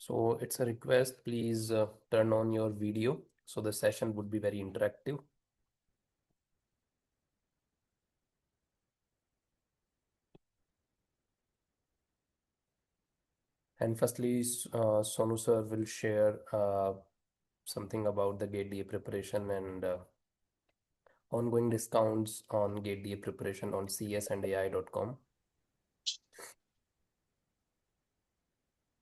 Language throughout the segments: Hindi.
So it's a request, please turn on your video. So the session would be very interactive. And firstly, Sonu sir will share something about the GATE DA preparation and ongoing discounts on GATE DA preparation on csandai.com.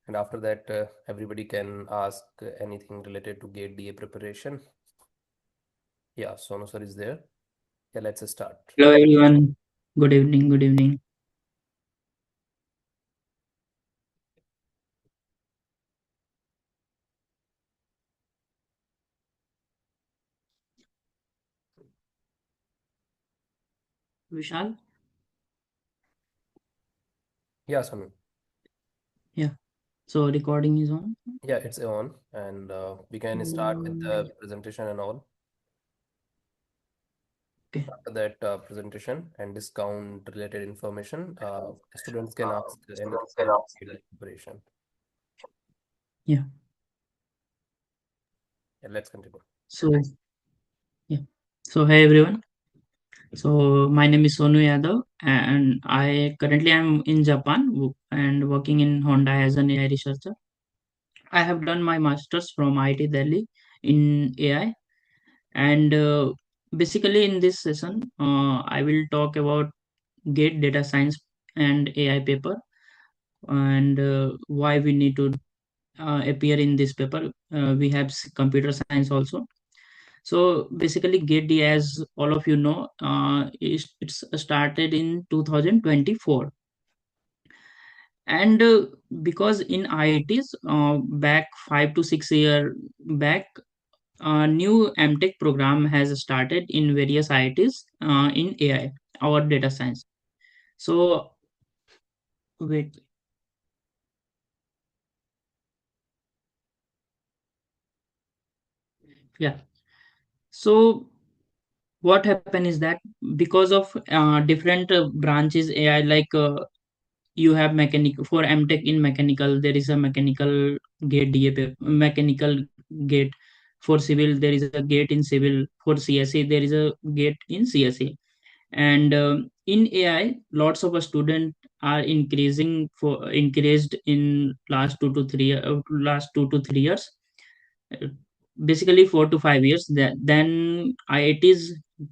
And after that, everybody can ask anything related to GATE DA preparation. Yeah, Sonu sir is there. Yeah, let's start. Hello everyone. Good evening. Good evening. Vishal? Yeah, Sonu. Yeah. So recording is on. Yeah, it's on, and we can start with the presentation and all. Okay. After that presentation and discount related information, students can ask anything related to the preparation. Yeah. Yeah, let's continue. So yeah. So hey everyone. So my name is Sonu Yadav, and I currently am in Japan and working in Honda as an AI researcher. I have done my masters from IIT Delhi in AI, and basically in this session, I will talk about GATE data science and AI paper, and why we need to appear in this paper. We have computer science also. So basically, GATE, as all of you know, it's started in 2024, and because in IITs back 5 to 6 year back, a new MTech program has started in various IITs in AI or data science. So wait, yeah. So what happened is that because of different branches AI, like you have mechanical for MTech. In mechanical there is a mechanical gate mechanical gate. For civil there is a gate in civil. For CSE there is a gate in CSE. And in AI, lots of students are increased in last 2 to 3 years. Uh, Basically 4 to 5 years. Then IITs,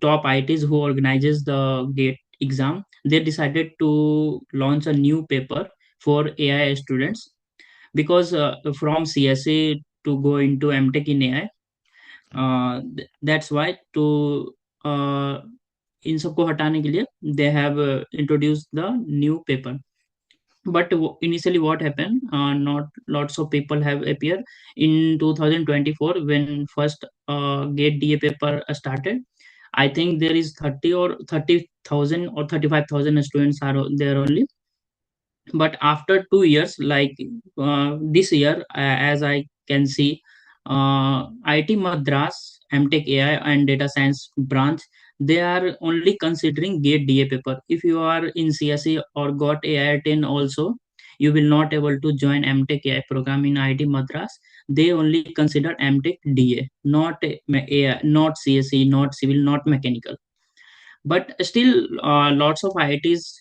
top IITs who organizes the GATE exam, they decided to launch a new paper for AI students, because from CSA to go into MTech in AI, that's why to uh, इन सबको हटाने के लिए they have introduced the new paper. But initially what happened, not lots of people have appeared in 2024 when first GATE DA paper started. I think there is 30 or 30,000 or 35,000 students are there only. But after 2 years, like this year, as I can see, IIT Madras MTech AI and data science branch, they are only considering GATE DA paper. If you are in CSE or got AI 10 also, you will not able to join MTech AI program in IIT Madras. They only consider MTech DA, not AI, not CSE, not civil, not mechanical. But still, lots of IITs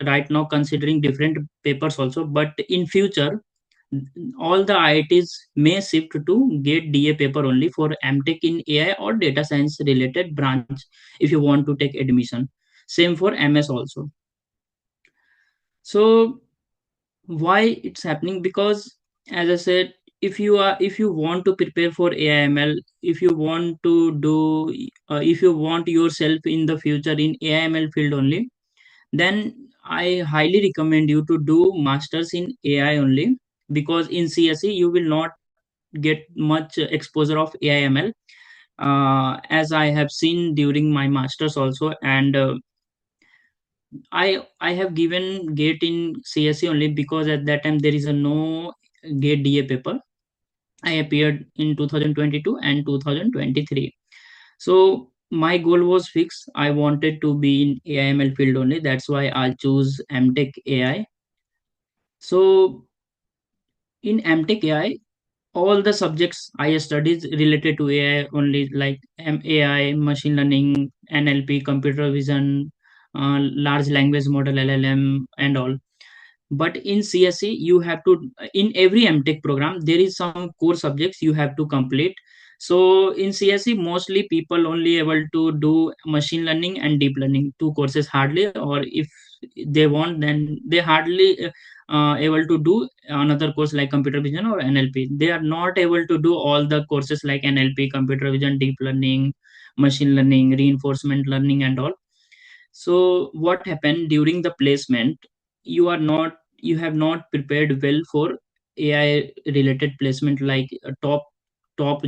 right now considering different papers also. But in future, all the IITs may shift to GATE DA paper only for MTech in AI or data science related branch if you want to take admission. Same for MS also. So why it's happening? Because as I said, if you want to prepare for AIML, if you want to do if you want yourself in the future in AIML field only, then I highly recommend you to do masters in AI only, because in CSE you will not get much exposure of AIML, as I have seen during my masters also. And I have given GATE in CSE only because at that time there is a no GATE DA paper. I appeared in 2022 and 2023. So my goal was fixed. I wanted to be in AIML field only. That's why I choose MTech AI. So In MTech AI, all the subjects I studied related to AI only, like AI, machine learning, NLP, computer vision, large language model LLM, and all. But in CSE, you have to, in every MTech program there is some core subjects you have to complete. So in CSE, mostly people only able to do machine learning and deep learning, two courses hardly, or if they want, then they hardly able to do another course like computer vision or NLP. They are not able to do all the courses like NLP, computer vision, deep learning, machine learning, reinforcement learning, and all. So what happened during the placement? You have not prepared well for AI related placement, like a top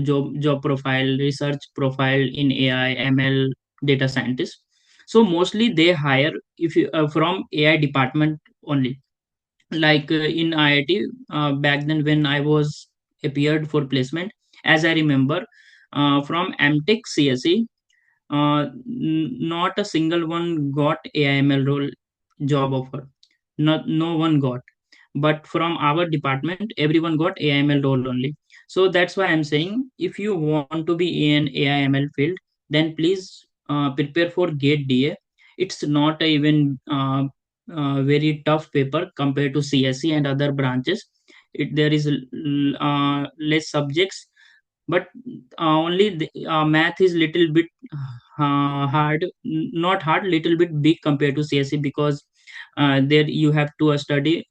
job profile, research profile in AI, ML, data scientist. So mostly they hire, if you from AI department only. Like in IIT, back then when I was appeared for placement, as I remember, from MTech CSE, not a single one got AIML role job offer. Not no one got. But from our department, everyone got AIML role only. So that's why I'm saying, if you want to be in AIML field, then please prepare for GATE DA. It's not a even very tough paper compared to CSE and other branches. There is less subjects, but only math is little bit hard, not hard, little bit big compared to CSE, because there you have to study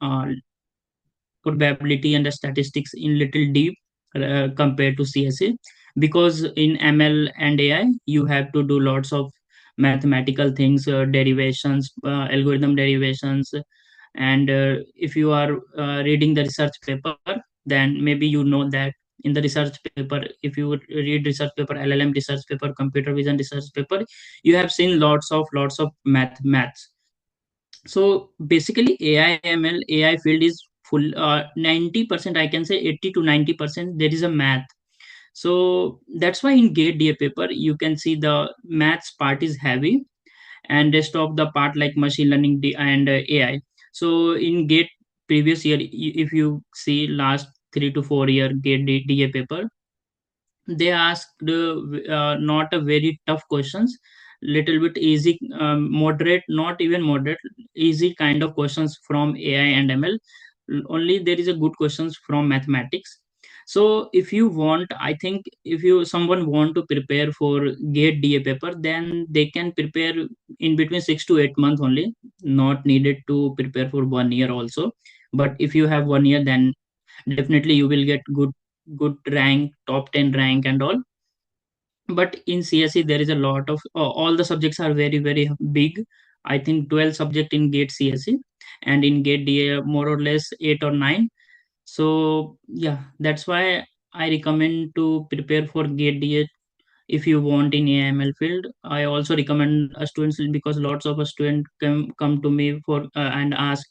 probability and the statistics in little deep compared to CSE, because in ML and AI you have to do lots of mathematical things, derivations, algorithm derivations. And if you are reading the research paper, then maybe you know that in the research paper, if you would read research paper, LLM research paper, computer vision research paper, you have seen lots of maths. So basically AI ML AI field is full, 90%, I can say 80 to 90% there is a math. So that's why in GATE DA paper you can see the maths part is heavy, and rest of the part like machine learning and AI. So in GATE previous year, if you see last 3 to 4 year GATE DA paper, they asked not a very tough questions, little bit easy, moderate, not even moderate, easy kind of questions from AI and ML. Only there is a good questions from mathematics. So if you want, I think if you someone want to prepare for GATE DA paper, then they can prepare in between 6 to 8 months only, not needed to prepare for 1 year also. But if you have 1 year, then definitely you will get good rank, top 10 rank and all. But in CSE there is a lot of all the subjects are very very big. I think 12 subject in GATE CSE, and in GATE DA more or less 8 or 9. So yeah, that's why I recommend to prepare for GATE DA. If you want in AML field, I also recommend students, because lots of students come to me for and ask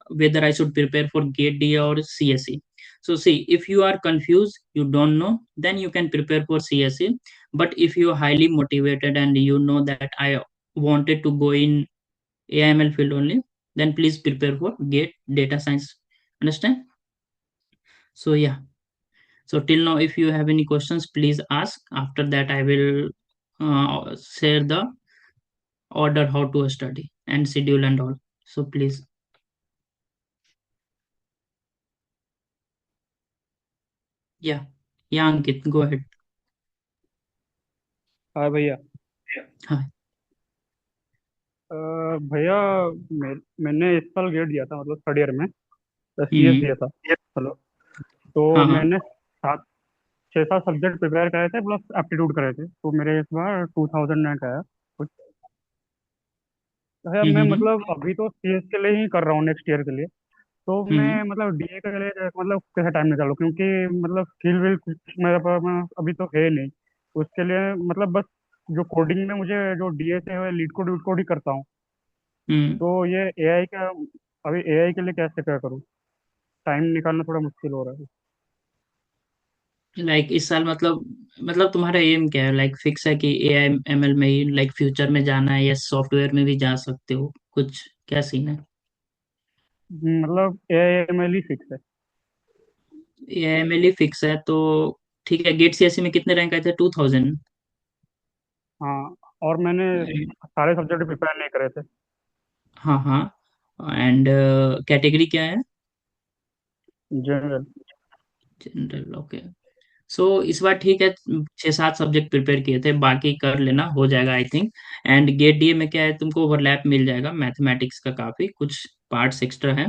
whether I should prepare for GATE D or CSE. So see, if you are confused, you don't know, then you can prepare for CSE. But if you are highly motivated and you know that I wanted to go in AML field only, then please prepare for GATE data science. Understand? So yeah. So till now, if you have any questions, please ask. After that, I will share the order how to study and schedule and all. So please, yeah, yeah, Ankit, go ahead. हाँ भैया। Hi. अ, भैया, मैंने इस साल गेट दिया था, मतलब थर्ड ईयर में सीएस हम्म। दिया था। हेलो। तो हाँ हाँ। मैंने 6-7 सब्जेक्ट प्रिपेयर करे थे, प्लस एप्टीट्यूड करे थे, तो मेरे इस बार 2000 रैंक आया कुछ। भैया मैं हम्म। मतलब अभी तो सीएस के लिए ही कर रहा हूँ, नेक्स्ट ईयर के लिए। तो हम्म। मैं मतलब डीए के लिए मतलब कैसे टाइम निकालूं, क्योंकि मतलब स्किल विल कुछ मेरे पास में अभी तो है नहीं। उसके लिए मतलब बस जो कोडिंग में मुझे जो डीए से लीड कोड वीड कोड ही करता हूँ। हम्म। तो ये एआई का, अभी एआई के लिए कैसे क्या करूँ, टाइम निकालना थोड़ा मुश्किल हो रहा है। लाइक इस साल मतलब तुम्हारा एम क्या है? लाइक फिक्स है कि AI ML में ही लाइक फ्यूचर में जाना है, या सॉफ्टवेयर में भी जा सकते हो? कुछ क्या सीन है? मतलब एआई एमएल ही फिक्स है। AIML ही फिक्स है तो ठीक है। गेट सीएससी में कितने रैंक आए थे? 2000? हाँ, और मैंने सारे सब्जेक्ट प्रिपेयर नहीं करे थे। हाँ हाँ। एंड कैटेगरी क्या है? जनरल। General, okay. सो इस बार ठीक है, 6-7 सब्जेक्ट प्रिपेयर किए थे, बाकी कर लेना, हो जाएगा I think. And GATE DA में क्या है, तुमको ओवरलैप मिल जाएगा मैथमेटिक्स का, काफी कुछ पार्ट्स एक्स्ट्रा है।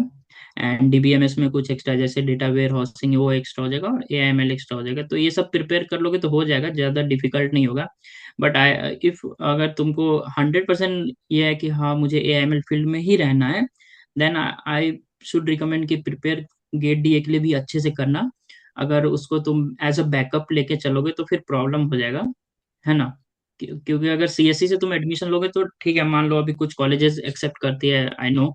एंड डीबीएमएस में कुछ एक्स्ट्रा, जैसे डेटा वेयर हाउसिंग, वो एक्स्ट्रा हो जाएगा, और एआईएमएल एक्स्ट्रा हो जाएगा। तो ये सब प्रिपेयर कर लोगे तो हो जाएगा, ज्यादा डिफिकल्ट नहीं होगा। बट आई इफ अगर तुमको 100% ये है कि हाँ मुझे एआईएमएल फील्ड में ही रहना है, देन आई शुड रिकमेंड कि प्रिपेयर गेट डीए के लिए भी अच्छे से करना। अगर उसको तुम एज अ बैकअप लेके चलोगे तो फिर प्रॉब्लम हो जाएगा, है ना। क्योंकि अगर सीएससी से तुम एडमिशन लोगे तो ठीक है, मान लो अभी कुछ कॉलेजेस एक्सेप्ट करती है, I know,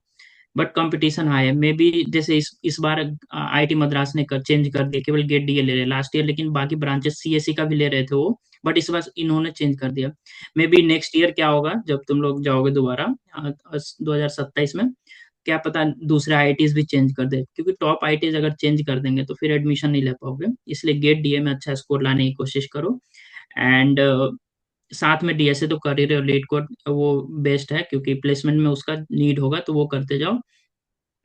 but competition high है। मे बी जैसे इस बार आईआईटी मद्रास ने चेंज कर दिया, केवल गेट डीए ले रहे लास्ट ईयर, लेकिन बाकी ब्रांचेस सीएससी का भी ले रहे थे वो, बट इस बार इन्होंने चेंज कर दिया। मे बी नेक्स्ट ईयर क्या होगा जब तुम लोग जाओगे दोबारा 2027 में, क्या पता दूसरे आईआईटीज भी चेंज कर दे, क्योंकि टॉप आईआईटीज अगर चेंज कर देंगे तो फिर एडमिशन नहीं ले पाओगे। इसलिए गेट डीए में अच्छा स्कोर लाने की कोशिश करो। एंड साथ में डीएसए तो कर ही रहे हो, लीड कोड वो बेस्ट है, क्योंकि प्लेसमेंट में उसका नीड होगा तो वो करते जाओ।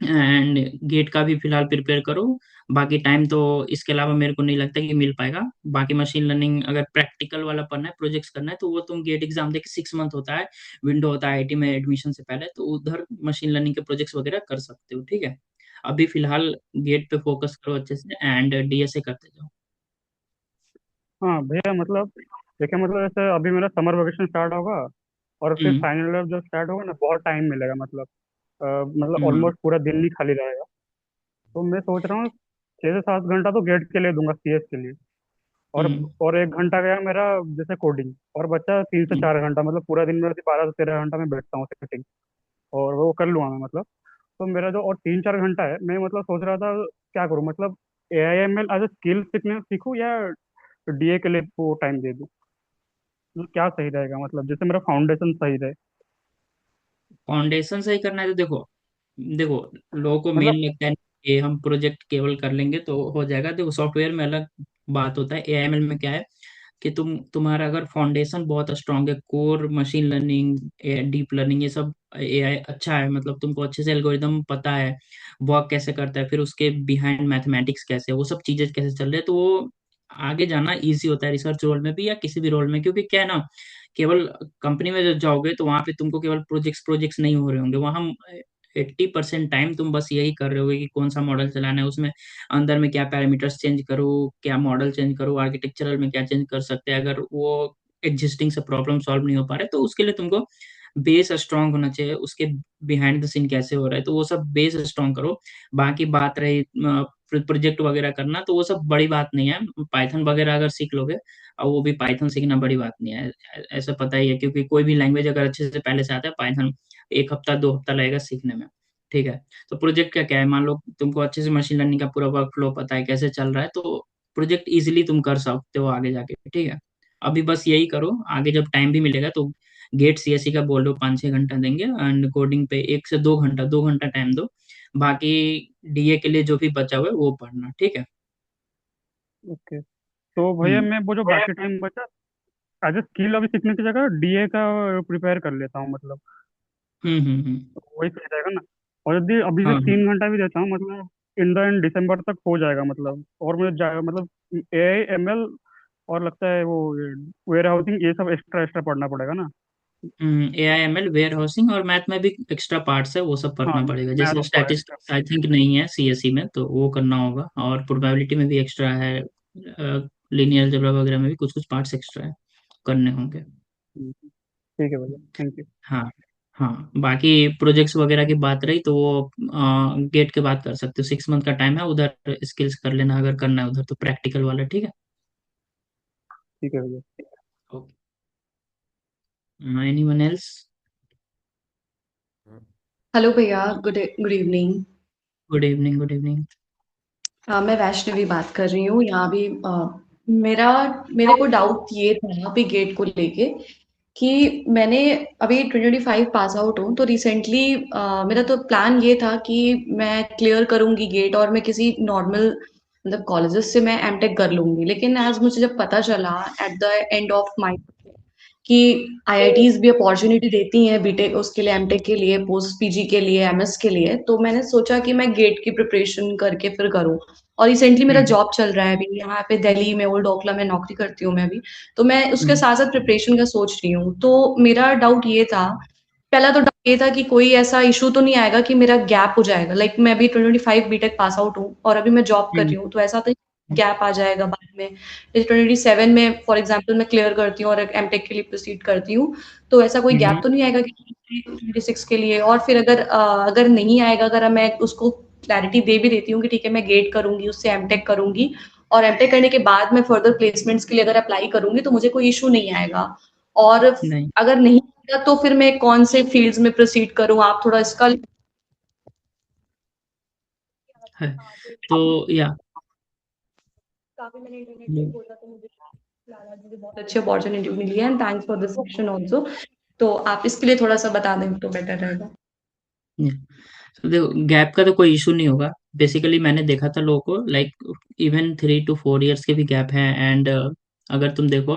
एंड गेट का भी फिलहाल प्रिपेयर करो। बाकी टाइम तो इसके अलावा मेरे को नहीं लगता कि मिल पाएगा। बाकी मशीन लर्निंग अगर प्रैक्टिकल वाला पढ़ना है, प्रोजेक्ट्स करना है, तो वो तुम गेट एग्जाम देके 6 मंथ होता है, विंडो होता है आईआईटी में एडमिशन से पहले, तो उधर मशीन लर्निंग के प्रोजेक्ट्स वगैरह कर सकते हो, ठीक है। अभी फिलहाल गेट पे फोकस करो अच्छे से, एंड डीएसए करते जाओ। हाँ भैया, मतलब देखिए, मतलब जैसे अभी मेरा समर वेकेशन स्टार्ट होगा, और फिर हम्म फाइनल ईयर जब स्टार्ट होगा ना, बहुत टाइम मिलेगा, मतलब हम्म ऑलमोस्ट पूरा दिन ही खाली रहेगा। तो मैं सोच रहा हूँ 6 से 7 घंटा तो गेट के लिए दूंगा, सीएस के लिए। और हम्म और 1 घंटा गया मेरा जैसे कोडिंग, और बच्चा 3 से 4 घंटा, मतलब पूरा दिन मेरा 12 से 13 घंटा में बैठता हूँ सेटिंग, और वो कर लूंगा मैं, मतलब। तो मेरा जो और 3-4 घंटा है, मैं मतलब सोच रहा था क्या करूँ, मतलब AIML एज ए स्किल सीखने सीखूँ, या डीए के लिए वो टाइम दे दूँ। मतलब क्या सही रहेगा, मतलब जैसे मेरा फाउंडेशन सही रहे। फाउंडेशन सही करना है तो देखो, देखो लोगों को मेन मतलब लगता है कि हम प्रोजेक्ट केवल कर लेंगे तो हो जाएगा। देखो सॉफ्टवेयर में अलग बात होता है, एआईएमएल में क्या है कि तुम्हारा अगर फाउंडेशन बहुत स्ट्रांग है, core machine learning, deep learning, ये सब एआई अच्छा है, मतलब तुमको अच्छे से एल्गोरिदम पता है, वर्क कैसे करता है, फिर उसके बिहाइंड मैथमेटिक्स कैसे है, वो सब चीजें कैसे चल रही है, तो वो आगे जाना इजी होता है रिसर्च रोल में भी या किसी भी रोल में। क्योंकि क्या है ना, केवल कंपनी में जब जाओगे तो वहां पे तुमको केवल प्रोजेक्ट्स प्रोजेक्ट्स नहीं हो रहे होंगे वहां। 80% टाइम तुम बस यही कर रहे होगे कि कौन सा मॉडल चलाना है, उसमें अंदर में क्या पैरामीटर्स चेंज करो, क्या मॉडल चेंज करो, आर्किटेक्चरल में क्या चेंज कर सकते हैं। अगर वो एग्जिस्टिंग से प्रॉब्लम सॉल्व नहीं हो पा रहे तो उसके लिए तुमको बेस स्ट्रांग होना चाहिए, उसके बिहाइंड द सीन कैसे हो रहा है, तो वो सब बेस स्ट्रांग करो। बाकी बात रही प्रोजेक्ट वगैरह करना, तो वो सब बड़ी बात नहीं है। पाइथन वगैरह अगर सीख लोगे, और वो भी पाइथन सीखना बड़ी बात नहीं है, ऐसा पता ही है, क्योंकि कोई भी लैंग्वेज अगर अच्छे से पहले से आता है, पाइथन 1 हफ्ता 2 हफ्ता लगेगा सीखने में, ठीक है। तो प्रोजेक्ट का क्या है, मान लो तुमको अच्छे से मशीन लर्निंग का पूरा वर्क फ्लो पता है कैसे चल रहा है, तो प्रोजेक्ट इजीली तुम कर सकते हो आगे जाके, ठीक है। अभी बस यही करो, आगे जब टाइम भी मिलेगा तो गेट सीएससी का बोल दो 5-6 घंटा देंगे, एंड कोडिंग पे 1 से 2 घंटा 2 घंटा टाइम दो। बाकी डीए के लिए जो भी बचा हुआ है वो पढ़ना, ठीक है। ओके, तो भैया हम्म मैं वो जो बाकी टाइम बचा, एज ए स्किल अभी सीखने की जगह डीए का प्रिपेयर कर लेता हूँ, मतलब तो वही सही रहेगा ना। और यदि अभी से हाँ हाँ। 3 घंटा भी देता हूँ, मतलब इन द एंड दिसंबर तक हो जाएगा, मतलब। और मुझे मतलब AIML, और लगता है वो वेयर हाउसिंग, ये सब एक्स्ट्रा एक्स्ट्रा पढ़ना पड़ेगा ना। AIML वेयर हाउसिंग और मैथ में भी एक्स्ट्रा पार्ट्स है, वो सब हाँ, पढ़ना पड़ेगा। मैथ जैसे और एक्स्ट्रा। स्टैटिस्टिक्स आई थिंक नहीं है सीएससी में, तो वो करना होगा। और प्रोबेबिलिटी में भी एक्स्ट्रा है, लीनियर अलजेब्रा वगैरह में भी कुछ कुछ पार्ट्स एक्स्ट्रा है, करने होंगे। ठीक है भैया, थैंक यू। हाँ हाँ। बाकी प्रोजेक्ट्स वगैरह की बात रही तो वो गेट के बाद कर सकते हो, 6 मंथ का टाइम है उधर, स्किल्स कर लेना अगर करना है उधर तो, प्रैक्टिकल वाला, ठीक है। ठीक है भैया। Okay, anyone else? हेलो भैया, good good evening. Good evening, good evening. मैं वैष्णवी बात कर रही हूँ यहाँ भी। मेरा मेरे को डाउट ये था अभी गेट को लेके कि मैंने अभी 2025 पास आउट हूँ, तो रिसेंटली मेरा तो प्लान ये था कि मैं क्लियर करूँगी गेट और मैं किसी नॉर्मल मतलब कॉलेजेस से मैं एमटेक कर लूंगी, लेकिन आज मुझे जब पता चला at the end of my कि आईआईटीज भी अपॉर्चुनिटी देती हैं बीटेक उसके लिए, एमटेक के लिए, पोस्ट पीजी के लिए, एमएस के लिए, तो मैंने सोचा कि मैं गेट की प्रिपरेशन करके फिर करूँ। और रिसेंटली मेरा हम्म जॉब चल रहा है अभी यहाँ पे दिल्ली में, ओल्ड ओखला में नौकरी करती हूँ मैं अभी। तो मैं उसके हम्म साथ साथ प्रिपरेशन का सोच रही हूँ। तो मेरा डाउट ये था, पहला तो डाउट ये था कि कोई ऐसा इशू तो नहीं आएगा कि मेरा गैप हो जाएगा। लाइक मैं अभी 2025 बीटेक पास आउट हूँ और अभी मैं जॉब कर हम्म रही हूँ, तो ऐसा तो गैप आ जाएगा बाद में। जैसे 2027 में फॉर एग्जाम्पल मैं क्लियर करती हूँ और एमटेक के लिए प्रोसीड करती हूँ, तो ऐसा कोई गैप हम्म तो नहीं आएगा कि 2026 के लिए? और फिर अगर नहीं आएगा, अगर मैं उसको क्लैरिटी दे भी देती हूँ कि ठीक है मैं गेट करूंगी, उससे एमटेक करूंगी, और एमटेक करने के बाद मैं फर्दर प्लेसमेंट्स के लिए अगर अप्लाई करूंगी, तो मुझे कोई इशू नहीं आएगा। और नहीं अगर नहीं आएगा तो फिर मैं कौन से फील्ड्स में प्रोसीड करूँ? आप थोड़ा इसका है। आगे तो या काफी मैंने इंटरनेट पे खोजा तो मुझे लगा, आज मुझे बहुत अच्छी अपॉर्चुनिटी मिली है, and thanks for this session also. तो आप इसके लिए थोड़ा सा बता दें तो बेटर रहेगा। तो देखो, गैप का तो कोई इशू नहीं होगा। बेसिकली मैंने देखा था लोगों को, लाइक इवन 3 to 4 years के भी गैप है। एंड अगर तुम देखो,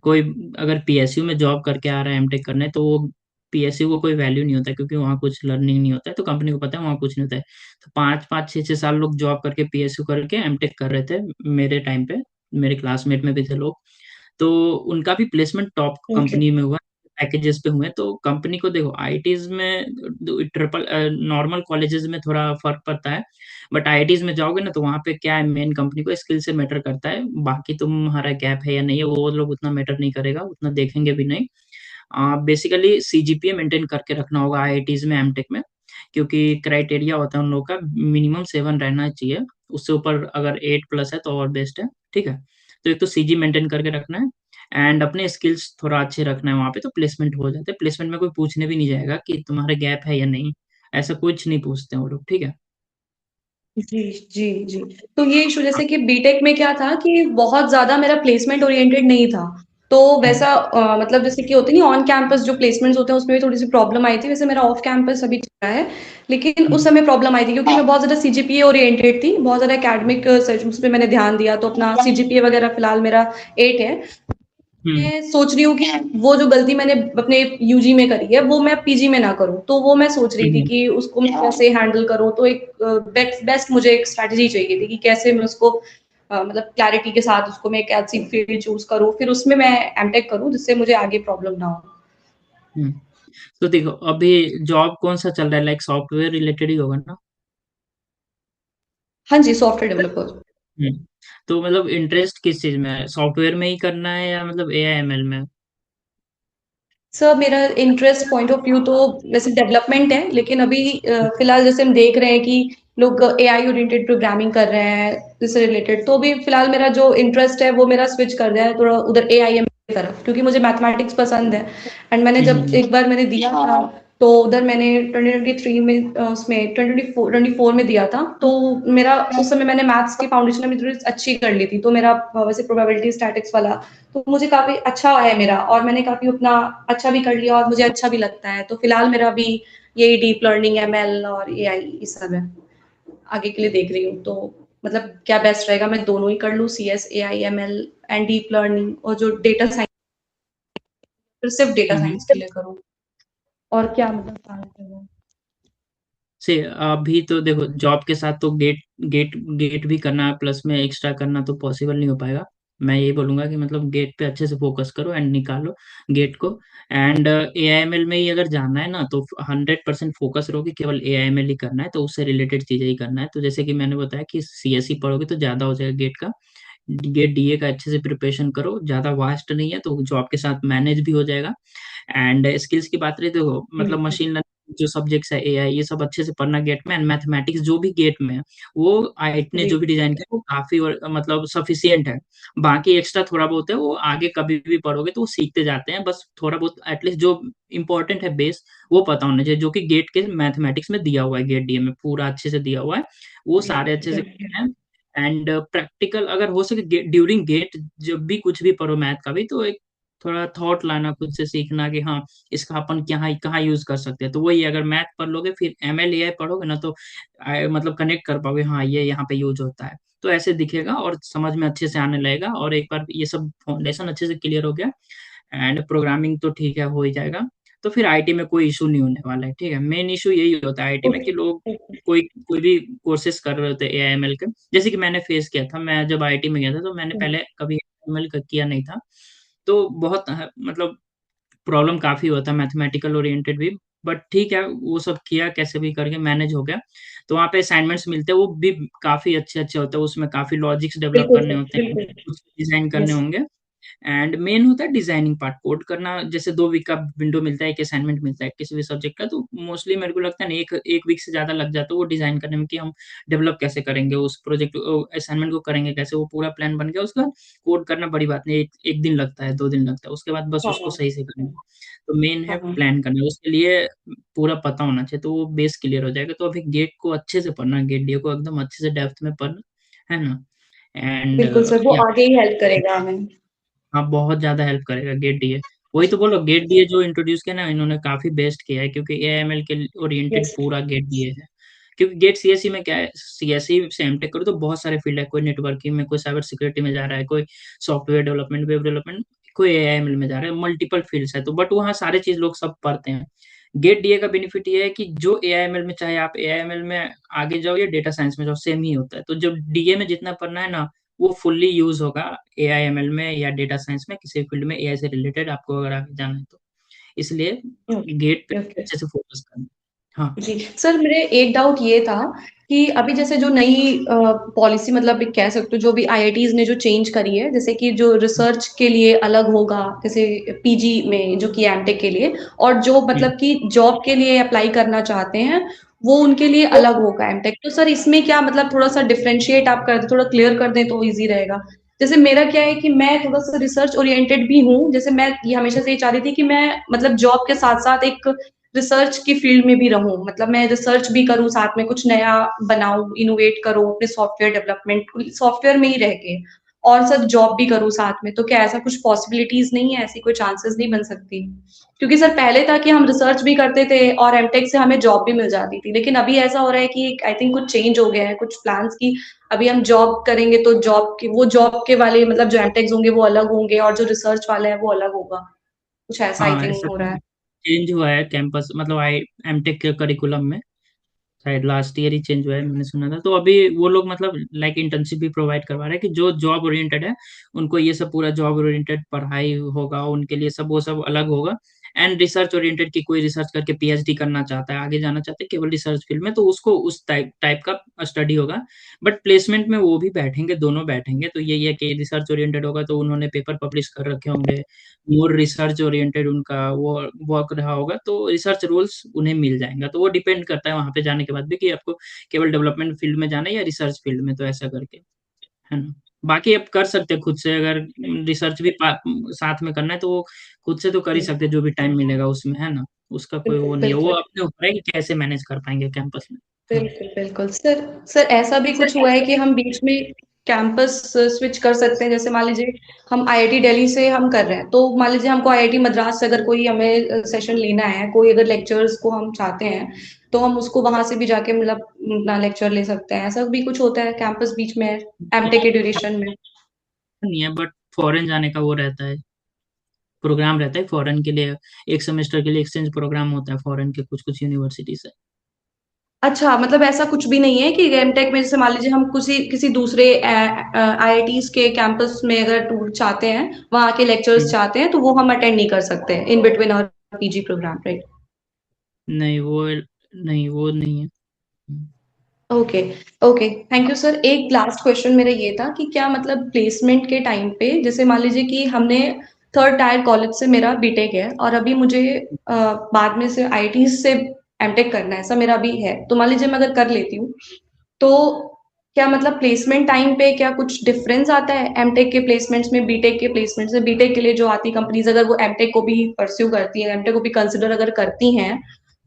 कोई अगर पीएसयू में जॉब करके आ रहा है एमटेक करने, तो वो पीएसयू को कोई वैल्यू नहीं होता, क्योंकि वहाँ कुछ लर्निंग नहीं होता है, तो कंपनी को पता है वहाँ कुछ नहीं होता है। तो 5 5 6 6 साल लोग जॉब करके पीएसयू करके एमटेक कर रहे थे मेरे टाइम पे। मेरे क्लासमेट में भी थे लोग, तो उनका भी प्लेसमेंट टॉप ओके। कंपनी में हुआ, पैकेजेस पे हुए। तो कंपनी को देखो, आईटीज में ट्रिपल नॉर्मल कॉलेजेस में थोड़ा फर्क पड़ता है, बट आईटीज में जाओगे ना, तो वहाँ पे क्या है, मेन कंपनी को स्किल से मैटर करता है। बाकी तुम्हारा गैप है या नहीं है, वो लोग उतना मैटर नहीं करेगा, उतना देखेंगे भी नहीं। बेसिकली सीजीपीए मेंटेन करके रखना होगा आईआईटीज में, एमटेक में, क्योंकि क्राइटेरिया होता है उन लोगों का, मिनिमम 7 रहना चाहिए। उससे ऊपर अगर 8+ है तो और बेस्ट है। ठीक है, तो एक तो सीजी मेंटेन करके रखना है, एंड अपने स्किल्स थोड़ा अच्छे रखना है वहाँ पे, तो प्लेसमेंट हो जाते हैं। प्लेसमेंट में कोई पूछने भी नहीं जाएगा कि तुम्हारा गैप है या नहीं, ऐसा कुछ नहीं पूछते हैं वो लोग। ठीक है। जी, जी, जी। तो ये इशू जैसे कि बीटेक में क्या था कि बहुत ज़्यादा मेरा प्लेसमेंट ओरिएंटेड नहीं था। तो हम्म वैसा मतलब जैसे कि होते नहीं ऑन कैंपस जो प्लेसमेंट्स होते हैं, उसमें भी थोड़ी-सी प्रॉब्लम आई थी। वैसे मेरा ऑफ कैंपस अभी चल रहा है, लेकिन उस हम्म समय प्रॉब्लम आई थी क्योंकि मैं बहुत ज़्यादा सीजीपीए ओरिएंटेड थी, बहुत ज़्यादा एकेडमिक सेशंस पे मैंने ध्यान दिया, तो अपना सीजीपीए वगैरह फिलहाल मेरा 8 है। हम्म मैं सोच रही हूँ कि वो जो गलती मैंने अपने यूजी में करी है वो मैं पीजी में ना करूँ, तो वो मैं सोच रही थी हम्म कि उसको मैं कैसे हैंडल करूँ। तो एक बेस्ट मुझे एक स्ट्रैटेजी चाहिए थी कि कैसे मैं उसको मतलब क्लैरिटी के साथ उसको मैं एक ऐसी फील्ड चूज करूँ, फिर उसमें मैं एमटेक करूँ जिससे मुझे आगे प्रॉब्लम ना हो। हम्म। तो देखो, अभी जॉब कौन सा चल रहा है, लाइक सॉफ्टवेयर रिलेटेड ही होगा ना? हाँ जी, सॉफ्टवेयर डेवलपर। हम्म। तो मतलब इंटरेस्ट किस चीज में है, सॉफ्टवेयर में ही करना है या मतलब एआईएमएल में? सर मेरा इंटरेस्ट पॉइंट ऑफ व्यू तो वैसे डेवलपमेंट है, लेकिन अभी फिलहाल जैसे हम देख रहे हैं कि लोग एआई ओरिएंटेड प्रोग्रामिंग कर रहे हैं इससे रिलेटेड, तो अभी फिलहाल मेरा जो इंटरेस्ट है वो मेरा स्विच कर दिया है थोड़ा उधर एआईएम की तरफ, क्योंकि मुझे मैथमेटिक्स पसंद है। एंड मैंने जब हम्म एक बार मैंने दिया था, तो उधर मैंने 2023 में उसमें 24 में दिया था, तो मेरा उस समय मैंने मैथ्स की फाउंडेशन में थोड़ी अच्छी कर ली थी, तो मेरा वैसे प्रोबेबिलिटी स्टैटिक्स वाला तो मुझे काफी अच्छा है मेरा, और मैंने काफी अपना अच्छा भी कर लिया और मुझे अच्छा भी लगता है। तो फिलहाल मेरा अभी यही डीप लर्निंग, एमएल और एआई ये सब है, आगे के लिए देख रही हूँ। तो मतलब क्या बेस्ट रहेगा, मैं दोनों ही कर लूँ, CS, AI, ML and deep learning, और जो डेटा साइंस फिर सिर्फ डेटा हम्म। साइंस के लिए करूँ, और क्या मतलब प्लान करूँ? से अभी तो देखो, जॉब के साथ तो गेट गेट गेट भी करना है, प्लस में एक्स्ट्रा करना तो पॉसिबल नहीं हो पाएगा। मैं यही बोलूंगा कि मतलब गेट पे अच्छे से फोकस करो एंड निकालो गेट को। एंड एआईएमएल में ही अगर जाना है ना, तो 100% फोकस रहो कि केवल एआईएमएल ही करना है, तो उससे रिलेटेड चीजें ही करना है। तो जैसे कि मैंने बताया कि सीएसई पढ़ोगे तो ज्यादा हो जाएगा गेट का। गेट डीए का अच्छे से प्रिपरेशन करो, ज्यादा वास्ट नहीं है, तो जॉब के साथ मैनेज भी हो जाएगा। एंड स्किल्स की बात रही, देखो मतलब मशीन लर्निंग जो सब्जेक्ट्स है, एआई, ये सब अच्छे से पढ़ना गेट में। एंड मैथमेटिक्स जो भी गेट में है, वो आईआईटी ने जी, जो भी डिजाइन किया वो काफी मतलब सफिशियंट है। बाकी एक्स्ट्रा थोड़ा बहुत है, वो आगे कभी भी पढ़ोगे तो वो सीखते जाते हैं, बस थोड़ा बहुत एटलीस्ट जो इंपॉर्टेंट है बेस, वो पता होना चाहिए, जो कि गेट के मैथमेटिक्स में दिया हुआ है, गेट डीए में पूरा अच्छे से दिया हुआ है, वो सारे अच्छे से करना है। एंड प्रैक्टिकल अगर हो सके ड्यूरिंग गेट, जब भी कुछ भी पढ़ो मैथ का भी, तो एक थोड़ा थॉट लाना, खुद से सीखना कि हाँ इसका अपन कहाँ कहाँ यूज कर सकते हैं। तो वही, अगर मैथ पढ़ लोगे फिर एमएल एआई पढ़ोगे ना, तो मतलब कनेक्ट कर पाओगे, हाँ ये यहाँ पे यूज होता है। तो ऐसे दिखेगा और समझ में अच्छे से आने लगेगा। और एक बार ये सब फाउंडेशन अच्छे से क्लियर हो गया एंड प्रोग्रामिंग तो ठीक है हो ही जाएगा, तो फिर आईटी में कोई इशू नहीं होने वाला है। ठीक है, मेन इशू यही होता है आईटी में ओके कि लोग ओके। कोई कोई भी कोर्सेज कर रहे होते हैं एआईएमएल के, जैसे कि मैंने फेस किया था। मैं जब आईटी में गया था तो मैंने पहले कभी एआईएमएल का किया नहीं था, तो बहुत मतलब प्रॉब्लम काफी हुआ था मैथमेटिकल ओरिएंटेड भी। बट ठीक है, वो सब किया कैसे भी करके मैनेज हो गया। तो वहाँ पे असाइनमेंट्स मिलते हैं, वो भी काफी अच्छे अच्छे होते हैं, उसमें काफी लॉजिक्स डेवलप बिल्कुल करने सर, होते हैं, बिल्कुल। कुछ डिजाइन करने यस। होंगे। एंड मेन होता है डिजाइनिंग पार्ट, कोड करना। जैसे 2 वीक का विंडो मिलता है, एक असाइनमेंट मिलता है किसी भी सब्जेक्ट का, तो मोस्टली मेरे को लगता है ना एक एक वीक से ज्यादा लग जाता है वो डिजाइन करने में, कि हम डेवलप कैसे करेंगे उस प्रोजेक्ट असाइनमेंट को, करेंगे कैसे। वो पूरा प्लान बन गया, उसका कोड करना बड़ी बात नहीं, एक दिन लगता है, 2 दिन लगता है, उसके बाद बस हाँ उसको हाँ सही से करना है। तो मेन है हाँ। प्लान करना, उसके लिए पूरा पता होना चाहिए, तो वो बेस क्लियर हो जाएगा। तो अभी गेट को अच्छे से पढ़ना, गेट डी को एकदम अच्छे से डेप्थ में पढ़ना, है ना। एंड बिल्कुल सर, वो आगे ही हेल्प करेगा हमें। हाँ, बहुत ज्यादा हेल्प करेगा गेट डीए। वही तो बोलो, गेट डीए जो इंट्रोड्यूस किया ना इन्होंने, काफी बेस्ट किया है, क्योंकि एआईएमएल के ओरिएंटेड यस। पूरा गेट डीए है। क्योंकि गेट सीएससी में क्या है, सीएससी से एमटेक करो तो बहुत सारे फील्ड है, कोई नेटवर्किंग में, कोई साइबर सिक्योरिटी में जा रहा है, कोई सॉफ्टवेयर डेवलपमेंट, वेब डेवलपमेंट, कोई एआईएमएल में जा रहा है, मल्टीपल फील्ड्स है। तो बट वहाँ सारे चीज लोग सब पढ़ते हैं। गेट डीए का बेनिफिट ये है कि जो एआईएमएल में, चाहे आप एआईएमएल में आगे जाओ या डेटा साइंस में जाओ, सेम ही होता है। तो जब डीए में जितना पढ़ना है ना, वो फुल्ली यूज होगा एआईएमएल में या डेटा साइंस में, किसी फील्ड में एआई से रिलेटेड आपको अगर आगे जाना है तो। इसलिए ओके गेट पे ओके। अच्छे से फोकस करना। हाँ। जी सर, मेरे एक डाउट ये था कि अभी जैसे जो नई पॉलिसी, मतलब एक कह सकते हो जो भी आईआईटीज ने जो चेंज करी है, जैसे कि जो रिसर्च के लिए अलग होगा, जैसे पीजी में जो कि एमटेक के लिए, और जो हम्म। मतलब कि जॉब के लिए अप्लाई करना चाहते हैं वो उनके लिए अलग होगा एमटेक। तो सर इसमें क्या मतलब थोड़ा सा डिफरेंशिएट आप कर दें, थोड़ा क्लियर कर दें तो इजी रहेगा। जैसे मेरा क्या है कि मैं थोड़ा सा रिसर्च ओरिएंटेड भी हूँ, जैसे मैं ये हमेशा से ये चाह रही थी कि मैं मतलब जॉब के साथ साथ एक रिसर्च की फील्ड में भी रहूं, मतलब मैं रिसर्च भी करूं, साथ में कुछ नया बनाऊं, इनोवेट करूं अपने सॉफ्टवेयर डेवलपमेंट, सॉफ्टवेयर में ही रह के, और सर जॉब भी करूं साथ में। तो क्या ऐसा कुछ पॉसिबिलिटीज नहीं है, ऐसी कोई चांसेस नहीं बन सकती? क्योंकि सर पहले था कि हम रिसर्च भी करते थे और एमटेक से हमें जॉब भी मिल जाती थी, लेकिन अभी ऐसा हो रहा है कि आई थिंक कुछ चेंज हो गया है, कुछ प्लान्स की अभी हम जॉब करेंगे तो जॉब के वाले मतलब जो एमटेक्स होंगे वो अलग होंगे और जो रिसर्च वाला है वो अलग होगा। कुछ ऐसा आई हाँ, थिंक ऐसा हो रहा है। चेंज हुआ है कैंपस, मतलब आई एमटेक के करिकुलम में शायद लास्ट ईयर ही चेंज हुआ है, मैंने सुना था। तो अभी वो लोग मतलब लाइक इंटर्नशिप भी प्रोवाइड करवा रहे हैं, कि जो जॉब ओरिएंटेड है उनको ये सब पूरा जॉब ओरिएंटेड पढ़ाई होगा, उनके लिए सब वो सब अलग होगा। एंड रिसर्च ओरिएंटेड की कोई रिसर्च करके पीएचडी करना चाहता है, आगे जाना चाहता है केवल रिसर्च फील्ड में, तो उसको उस टाइप टाइप का स्टडी होगा। बट प्लेसमेंट में वो भी बैठेंगे, दोनों बैठेंगे। तो यही है कि रिसर्च ओरिएंटेड होगा तो उन्होंने पेपर पब्लिश कर रखे होंगे, मोर रिसर्च ओरिएंटेड उनका वो वर्क रहा होगा, तो रिसर्च रोल्स उन्हें मिल जाएंगे। तो वो डिपेंड करता है वहां पे जाने के बाद भी, कि आपको केवल डेवलपमेंट फील्ड में जाना है या रिसर्च फील्ड में, तो ऐसा करके, है ना। बाकी आप कर सकते हैं खुद से, अगर रिसर्च भी साथ में करना है तो वो खुद से तो कर ही सकते हैं, जो भी टाइम मिलेगा उसमें, है ना। उसका कोई वो बिल्कुल नहीं है, वो बिल्कुल। अपने ऊपर है कि कैसे मैनेज कर पाएंगे कैंपस में। हाँ। बिल्कुल बिल्कुल सर। सर ऐसा भी कुछ हुआ है कि हम बीच में कैंपस स्विच कर सकते हैं? जैसे मान लीजिए हम आईआईटी दिल्ली से हम कर रहे हैं, तो मान लीजिए हमको आईआईटी मद्रास से अगर कोई हमें सेशन लेना है, कोई अगर लेक्चर्स को हम चाहते हैं, तो हम उसको वहां से भी जाके मतलब अपना लेक्चर ले सकते हैं। ऐसा भी कुछ होता है कैंपस बीच में एमटेक के ड्यूरेशन में? नहीं है, बट फॉरेन जाने का वो रहता है, प्रोग्राम रहता है फॉरेन के लिए। एक सेमेस्टर के लिए एक्सचेंज प्रोग्राम होता है फॉरेन के कुछ कुछ यूनिवर्सिटी से। अच्छा, मतलब ऐसा कुछ भी नहीं है कि एमटेक में जैसे मान लीजिए हम किसी किसी दूसरे आईआईटीज के कैंपस में अगर टूर चाहते हैं, वहाँ के लेक्चर्स हम्म। चाहते हैं, तो वो हम अटेंड नहीं कर सकते इन बिटवीन और पीजी प्रोग्राम, राइट? नहीं वो, नहीं वो नहीं है। Okay okay, thank you sir. एक लास्ट क्वेश्चन मेरा ये था कि क्या मतलब प्लेसमेंट के टाइम पे, जैसे मान लीजिए कि हमने थर्ड टायर कॉलेज से मेरा बीटेक है और अभी मुझे बाद में से आईआईटी से एमटेक करना है, ऐसा मेरा अभी है, तो मान लीजिए मैं अगर कर लेती हूँ, तो क्या मतलब प्लेसमेंट टाइम पे क्या कुछ डिफरेंस आता है एमटेक के प्लेसमेंट्स में बीटेक के प्लेसमेंट्स में? बीटेक के लिए जो आती कंपनीज अगर वो एमटेक को भी परस्यू करती हैं, एमटेक को भी कंसिडर अगर करती हैं,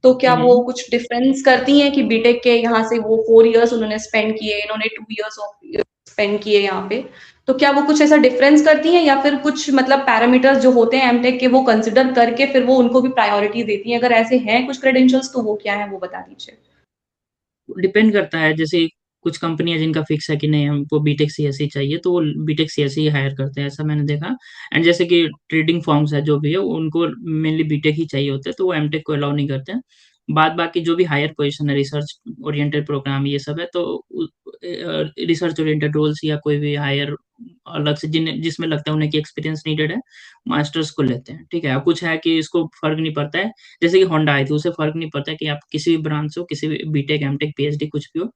तो क्या वो हम्म। कुछ डिफरेंस करती हैं कि बीटेक के यहाँ से वो 4 इयर्स उन्होंने स्पेंड किए, इन्होंने 2 इयर्स ऑफ स्पेंड किए यहाँ पे, तो क्या वो कुछ ऐसा डिफरेंस करती हैं, या फिर कुछ मतलब पैरामीटर्स जो होते हैं एमटेक के वो कंसिडर करके फिर वो उनको भी प्रायोरिटी देती हैं? अगर ऐसे हैं कुछ क्रेडेंशियल्स तो वो क्या है, वो बता दीजिए। डिपेंड करता है, जैसे कुछ कंपनियां जिनका फिक्स है कि नहीं हमको बीटेक सीएसई चाहिए, तो वो बीटेक सीएसई हायर करते हैं, ऐसा मैंने देखा। एंड जैसे कि ट्रेडिंग फॉर्म्स है जो भी है, उनको मेनली बीटेक ही चाहिए होते हैं, तो वो एमटेक को अलाउ नहीं करते हैं। बाद बाकी जो भी हायर पोजीशन है, रिसर्च ओरिएंटेड प्रोग्राम ये सब है, तो रिसर्च ओरिएंटेड रोल्स या कोई भी हायर अलग से जिसमें लगता है उन्हें कि एक्सपीरियंस नीडेड है, मास्टर्स को लेते हैं। ठीक है, अब कुछ है कि इसको फर्क नहीं पड़ता है, जैसे कि होंडा आई थी, उसे फर्क नहीं पड़ता है कि आप किसी भी ब्रांच से हो, किसी भी बीटेक एमटेक पीएचडी कुछ भी हो,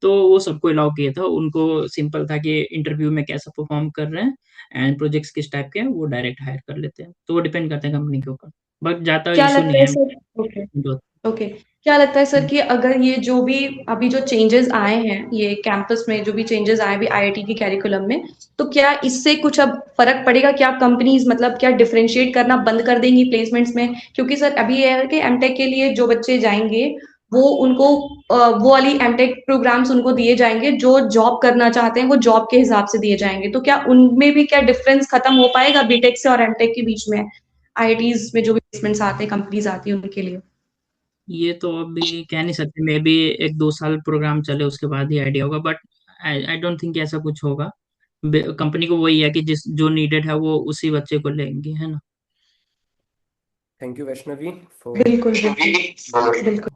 तो वो सबको अलाउ किया था। उनको सिंपल था कि इंटरव्यू में कैसा परफॉर्म कर रहे हैं एंड प्रोजेक्ट्स किस टाइप के हैं, वो डायरेक्ट हायर कर लेते हैं। तो वो डिपेंड करता है कंपनी के ऊपर, बट ज्यादा क्या इशू लगता नहीं है है। सर? ओके, ओके, क्या लगता है सर कि अगर ये जो भी अभी जो चेंजेस आए हैं, ये कैंपस में जो भी चेंजेस आए भी आईआईटी के कैरिकुलम में, तो क्या इससे कुछ अब फर्क पड़ेगा? क्या कंपनीज मतलब क्या डिफरेंशिएट करना बंद कर देंगी प्लेसमेंट्स में? क्योंकि सर अभी ये है कि एमटेक के लिए जो बच्चे जाएंगे वो उनको वो वाली एमटेक प्रोग्राम्स उनको दिए जाएंगे, जो जॉब करना चाहते हैं वो जॉब के हिसाब से दिए जाएंगे। तो क्या उनमें भी क्या डिफरेंस खत्म हो पाएगा बीटेक से और एमटेक के बीच में, आईआईटीज में जो भी प्लेसमेंट्स आते हैं, कंपनीज आती है उनके लिए? ये तो अभी कह नहीं सकते, मे बी 1-2 साल प्रोग्राम चले उसके बाद ही आइडिया होगा, but I I don't think ऐसा कुछ होगा। कंपनी को वही है कि जिस जो नीडेड है वो उसी बच्चे को लेंगे, है ना। Thank you, Vaishnavi, for बिल्कुल, बिल्कुल, बिल्कुल।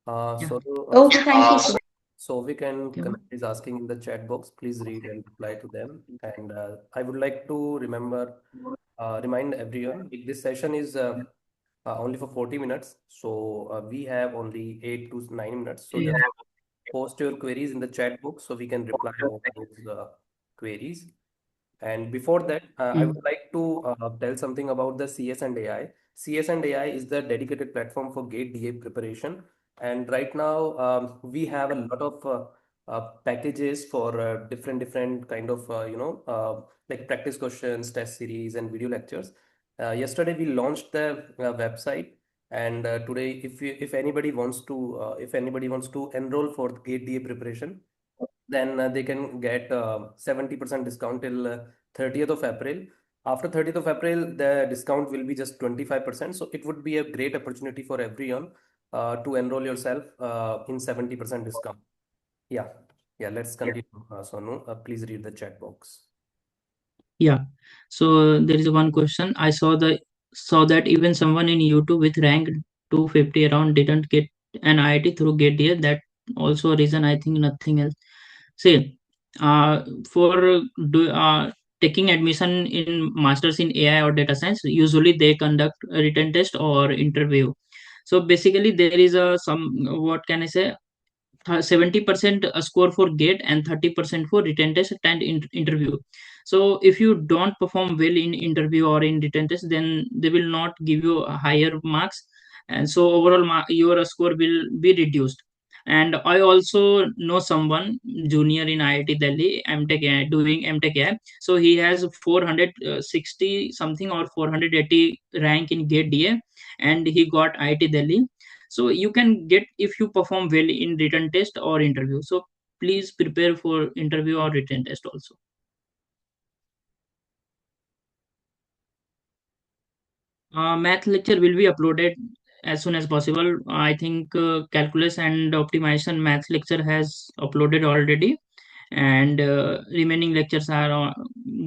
Yeah. so okay, thank you sir. Souvik and Okay. Kanak is asking in the chat box. Please read and reply to them. And I would like to remind everyone, this session is only for 40 minutes. So we have only 8 to 9 minutes. So Yeah. just post your queries in the chat box so we can reply all those queries. And before that, I Mm. would like to tell something about the CS and AI. CS and AI is the dedicated platform for GATE DA preparation. And right now, we have a lot of packages for different kind of like practice questions, test series, and video lectures. Yesterday we launched the website, and today, if anybody wants to enroll for the GATE DA preparation, then they can get 70% discount till 30th of April. After 30th of April, the discount will be just 25%. So it would be a great opportunity for everyone to enroll yourself in 70% discount. Yeah, yeah, let's continue, Sonu. Please read the chat box. Yeah. So there is one question. I saw that even someone in YouTube with rank 250 around didn't get an IIT through GateDA. That also a reason, I think nothing else. See, for taking admission in masters in AI or data science, usually they conduct a written test or interview. So basically, there is a some, what can I say, 70% score for gate and 30% for written test and interview. So if you don't perform well in interview or in written test, then they will not give you a higher marks, and so overall your score will be reduced. And I also know someone junior in IIT Delhi, MTech doing MTech AI. So he has 460 something or 480 rank in gate DA, and he got IIT Delhi. So you can get if you perform well in written test or interview. So please prepare for interview or written test also. Math lecture will be uploaded as soon as possible. I think calculus and optimization math lecture has uploaded already, and remaining lectures are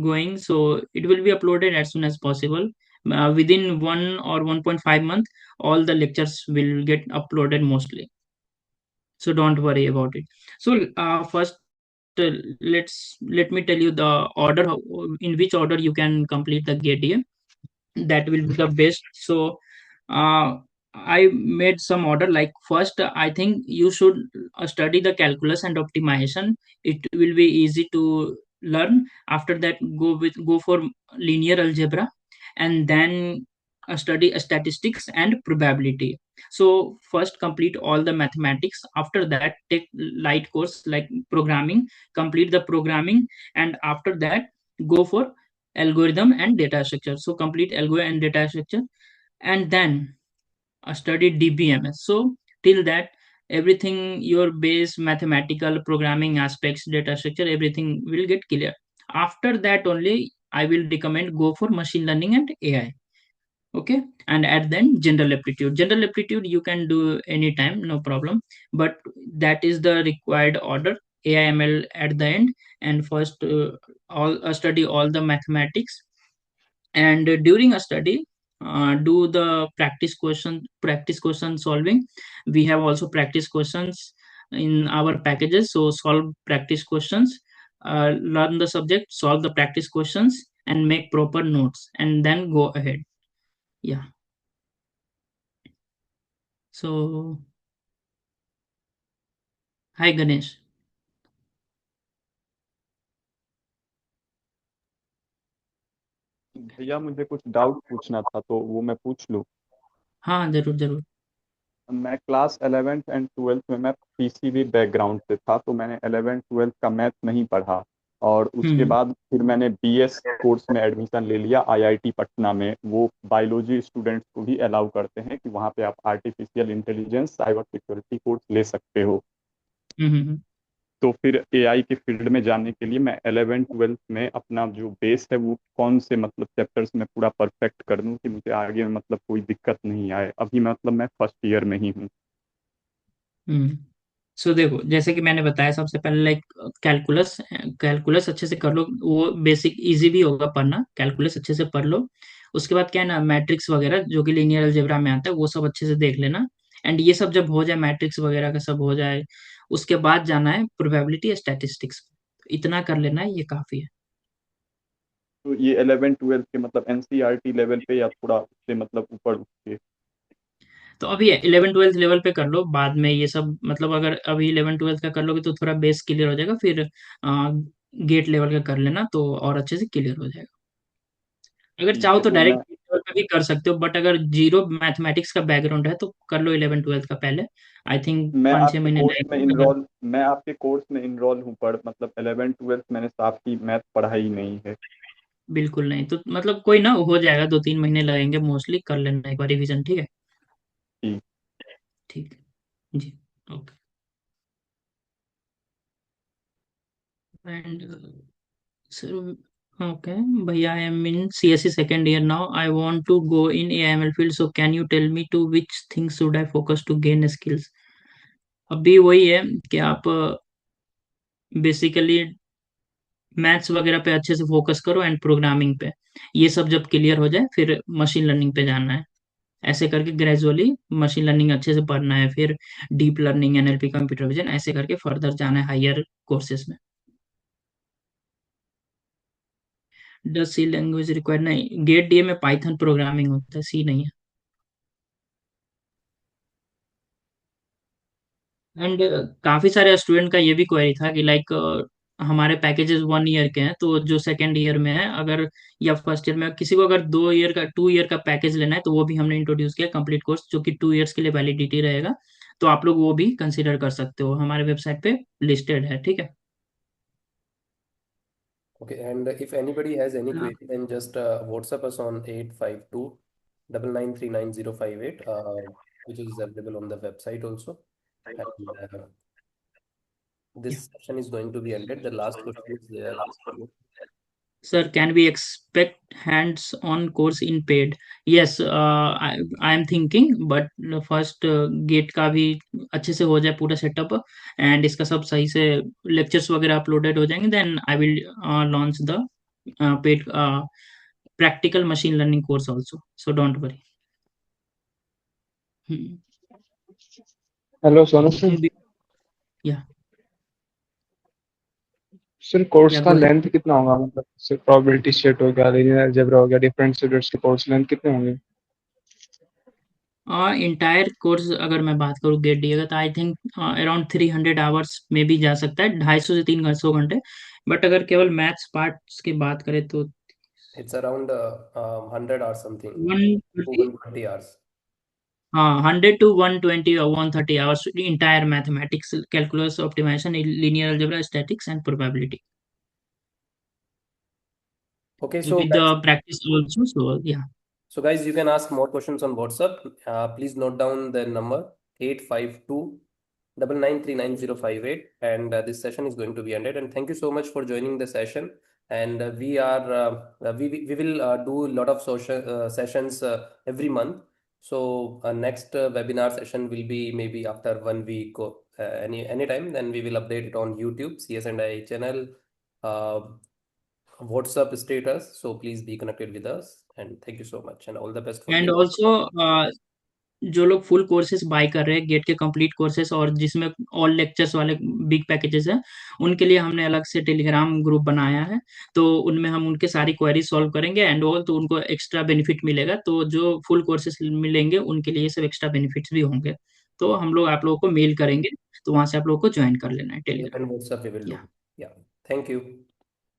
going, so it will be uploaded as soon as possible. Within 1 or 1.5 month, all the lectures will get uploaded mostly, so don't worry about it. So first, let me tell you the order, in which order you can complete the gate. That will be the best. So I made some order, like first I think you should study the calculus and optimization. It will be easy to learn. After that, go for linear algebra, and then study statistics and probability. So first complete all the mathematics. After that, take light course like programming, complete the programming, and after that go for algorithm and data structure. So complete algo and data structure, and then study DBMS. So till that, everything, your base mathematical programming aspects, data structure, everything will get clear. After that only I will recommend go for machine learning and AI. Okay, and at then general aptitude. General aptitude you can do anytime, no problem, but that is the required order. AI ML at the end, and first all study all the mathematics, and during a study do the practice question solving. We have also practice questions in our packages, so solve practice questions, learn the subject, solve the practice questions, and make proper notes, and then go ahead. Yeah. So hi Ganesh. भैया मुझे कुछ डाउट पूछना था तो वो मैं पूछ लूँ। हाँ जरूर जरूर। मैं क्लास 11th एंड 12th में मैं पीसीबी बैकग्राउंड से था, तो मैंने 11th 12th का मैथ नहीं पढ़ा, और उसके हम्म बाद फिर मैंने बीएस कोर्स में एडमिशन ले लिया आईआईटी पटना में। वो बायोलॉजी स्टूडेंट्स को भी अलाउ करते हैं कि वहाँ पे आप artificial intelligence cyber security course ले सकते हो। हम्म हम्म, तो फिर एआई के फील्ड में जाने के लिए मैं 11th 12th में अपना जो बेस है वो कौन से मतलब चैप्टर्स में पूरा परफेक्ट कर दूं कि मुझे आगे मतलब कोई दिक्कत नहीं आए। अभी मतलब मैं फर्स्ट ईयर में ही हूँ। हम्म। सो देखो, जैसे कि मैंने बताया, सबसे पहले लाइक कैलकुलस कैलकुलस अच्छे से कर लो, वो बेसिक इजी भी होगा पढ़ना, कैलकुलस अच्छे से पढ़ लो। उसके बाद क्या है ना, मैट्रिक्स वगैरह जो कि लीनियर अलजेब्रा में आता है, वो सब अच्छे से देख लेना। एंड ये सब जब हो जाए, मैट्रिक्स वगैरह का सब हो जाए, उसके बाद जाना है प्रोबेबिलिटी स्टैटिस्टिक्स। इतना कर लेना है, ये काफी है। तो ये 11th 12th के मतलब एनसीईआरटी लेवल पे या थोड़ा उससे मतलब ऊपर उठ के? तो अभी 11 12 लेवल पे कर लो, बाद में ये सब मतलब अगर अभी 11 12 का कर लोगे तो थोड़ा बेस क्लियर हो जाएगा, फिर गेट लेवल का कर लेना तो और अच्छे से क्लियर हो जाएगा। अगर ठीक चाहो है, तो तो डायरेक्ट मैं लेवल पे भी कर सकते हो, बट अगर जीरो मैथमेटिक्स का बैकग्राउंड है तो कर लो 11 12 का पहले। आई थिंक मैं 5 6 महीने लगेंगे अगर। मैं आपके कोर्स में इनरोल हूँ, पर मतलब 11th 12th मैंने साफ ही मैथ पढ़ा ही नहीं है। बिल्कुल नहीं तो मतलब कोई ना, हो जाएगा, 2 3 महीने लगेंगे मोस्टली, कर लेना एक बार रिवीजन, ठीक है। ठीक। ठीक है जी। ओके। एंड सर, okay, भैया, I am in CSE second year now. I want to go in AML field. So can you tell me to which things should I focus to gain skills? अभी वही है कि आप बेसिकली मैथ्स वगैरह पे अच्छे से फोकस करो, एंड प्रोग्रामिंग पे। ये सब जब क्लियर हो जाए, फिर मशीन लर्निंग पे जाना है। ऐसे करके ग्रेजुअली मशीन लर्निंग अच्छे से पढ़ना है, फिर deep learning, NLP, computer vision, ऐसे करके फर्दर जाना है हायर कोर्सेज में। डस सी लैंग्वेज रिक्वायर्ड? नहीं, गेट डीए में पाइथन प्रोग्रामिंग होता है, सी नहीं है। एंड काफी सारे स्टूडेंट का ये भी क्वेरी था कि लाइक हमारे पैकेजेस 1 ईयर के हैं, तो जो सेकेंड ईयर में है अगर, या फर्स्ट ईयर में किसी को अगर 2 ईयर का 2 ईयर का पैकेज लेना है, तो वो भी हमने इंट्रोड्यूस किया, कंप्लीट कोर्स, जो कि 2 ईयर्स के लिए वैलिडिटी रहेगा। तो आप लोग वो भी कंसिडर कर सकते हो, हमारे वेबसाइट पे लिस्टेड है, ठीक है। Okay, and if anybody has any हाँ, query, then just WhatsApp us on 852 9939 058, which is available on the website also. And yeah. this session is going to be ended. The last question is there. Sir, can we expect hands-on course in paid? Yes, I am thinking, but first GATE का भी अच्छे से हो जाए पूरा सेटअप, एंड इसका सब सही से लेक्चर्स वगैरह अपलोडेड हो जाएंगे, then I will launch the paid practical machine learning course also. So don't worry. Hmm. Hello Sonu sir. Yeah, sir course yeah, का go ahead. लेंथ कितना होगा, मतलब सर प्रोबेबिलिटी सेट हो गया, लीनियर अलजेब्रा हो गया, डिफरेंट स्टूडेंट्स के कोर्स लेंथ कितने होंगे? इंटायर कोर्स अगर मैं बात करूँ गेट डी का, तो आई थिंक अराउंड 300 आवर्स में भी जा सकता है, 250 से 300 घंटे। बट अगर केवल मैथ्स पार्ट्स की बात करें तो It's around 100 or something, 130, 120 hours. हाँ, 100 to 120 or 130 hours entire mathematics, calculus, optimisation, linear algebra, statistics and probability Okay, so with the guys, practice also, so yeah. you can ask more questions on WhatsApp. Please note down the number 852 9939 058, and this session is going to be ended. And thank you so much for joining the session. And we will do a lot of social sessions every month. So next webinar session will be maybe after 1 week, anytime, then we will update it on YouTube, CS&I channel, WhatsApp status. So please be connected with us, and thank you so much, and all the best for and GATE. Also जो लोग फुल कोर्सेज बाय कर रहे हैं गेट के कंप्लीट कोर्सेज और जिसमें ऑल लेक्चर्स वाले बिग पैकेजेस हैं, उनके लिए हमने अलग से टेलीग्राम ग्रुप बनाया है। तो उनमें हम उनके सारी क्वेरी सॉल्व करेंगे एंड ऑल, तो उनको एक्स्ट्रा बेनिफिट मिलेगा। तो जो फुल कोर्सेज मिलेंगे उनके लिए ये सब एक्स्ट्रा बेनिफिट्स भी होंगे। तो हम लोग आप लोगों को मेल करेंगे, तो वहां से आप लोगों को ज्वाइन कर लेना है And Telegram. WhatsApp we will या do. Yeah. Thank you.